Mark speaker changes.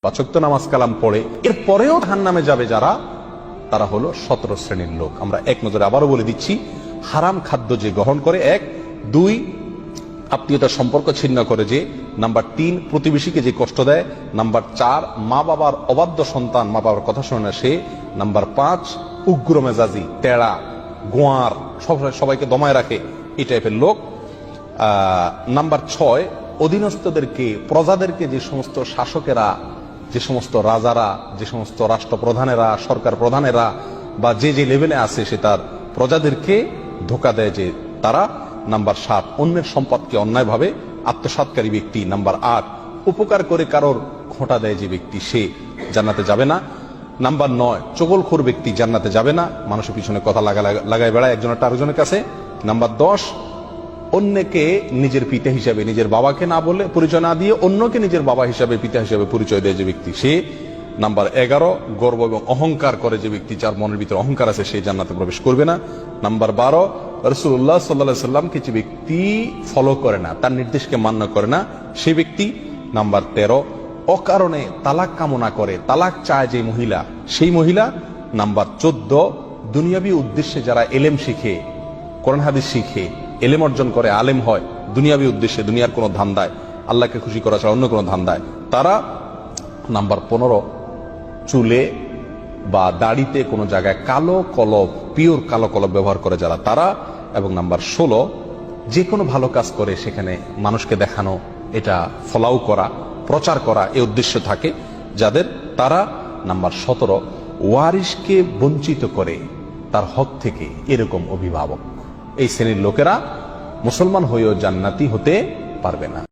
Speaker 1: পাঁচ ওয়াক্ত নামাজ কালাম পড়ে এরপরেও জাহান্নামে যাবে যারা, তারা হলো 17 শ্রেণীর লোক। আমরা এক নজরে আবারও বলে দিচ্ছি, হারাম খাদ্য যে গ্রহণ করে, 1, 2 আত্মীয়তার সম্পর্ক ছিন্ন করে যে, নাম্বার 3 প্রতিবেশীকে যে কষ্ট দেয়, নাম্বার 4 মা বাবার অবাধ্য সন্তান, মা বাবার কথা শোনে না সে, নাম্বার 5 উগ্র মেজাজি, তেড়া, গোয়ার, সবাইকে দমায় রাখে, এই টাইপের লোক। নাম্বার 6 অধীনস্থদেরকে, প্রজাদেরকে, যে সমস্ত শাসকেরা, যে সমস্ত রাজারা, যে সমস্ত রাষ্ট্রপ্রধানেরা, সরকার প্রধানেরা বা যে যে লেভেলে আছে সে তার প্রজাদেরকে ধোকা দেয় যে তারা। নাম্বার 7 অন্যের সম্পদকে অন্যায়ভাবে আত্মসাৎকারী ব্যক্তি। নাম্বার 8 উপকার করে কারোর খোঁটা দেয় যে ব্যক্তি, সে জান্নাতে যাবে না। নাম্বার 9 চগলখোর ব্যক্তি জান্নাতে যাবে না, মানুষের পিছনে কথা লাগায় বেড়ায় একজনের আরেকজনের কাছে। নাম্বার 10 অন্যকে নিজের পিতা হিসাবে, নিজের বাবাকে না বলে, পরিচয় না দিয়ে অন্যকে নিজের বাবা হিসাবে, পিতা হিসাবে পরিচয় দেয় যে ব্যক্তি, সে। নাম্বার 11 গর্ব এবং অহংকার করে যে ব্যক্তি, যার মনের ভিতরে অহংকার আছে, সে জান্নাতে প্রবেশ করবে না। নাম্বার 12 রাসূলুল্লাহ সাল্লাল্লাহু আলাইহি সাল্লামকে যে ব্যক্তি ফলো করে না, তার নির্দেশকে মান্য করে না, সেই ব্যক্তি। নাম্বার 13 অকারণে তালাক কামনা করে, তালাক চায় যে মহিলা, সেই মহিলা। নাম্বার 14 দুনিয়াবী উদ্দেশ্যে যারা এলেম শিখে, কোরআন হাদিস শিখে, এলেম অর্জন করে, আলেম হয় দুনিয়াবী উদ্দেশ্যে, দুনিয়ার কোনো ধান্দায়, আল্লাহকে খুশি করা ছাড়া অন্য কোনো ধান্দায়, তারা। নাম্বার 15 চুলে বা দাড়িতে কোনো জায়গায় কালো কলব, পিওর কালো কলব ব্যবহার করে যারা, তারা। এবং নাম্বার 16 যে কোনো ভালো কাজ করে সেখানে মানুষকে দেখানো, এটা ফলাও করা, প্রচার করা, এই উদ্দেশ্য থাকে যাদের, তারা। নাম্বার 17 ওয়ারিশকে বঞ্চিত করে তার হক থেকে, এরকম অভিভাবক। এই শ্রেণীর লোকেরা মুসলমান হয়েও জান্নাতি হতে পারবে না।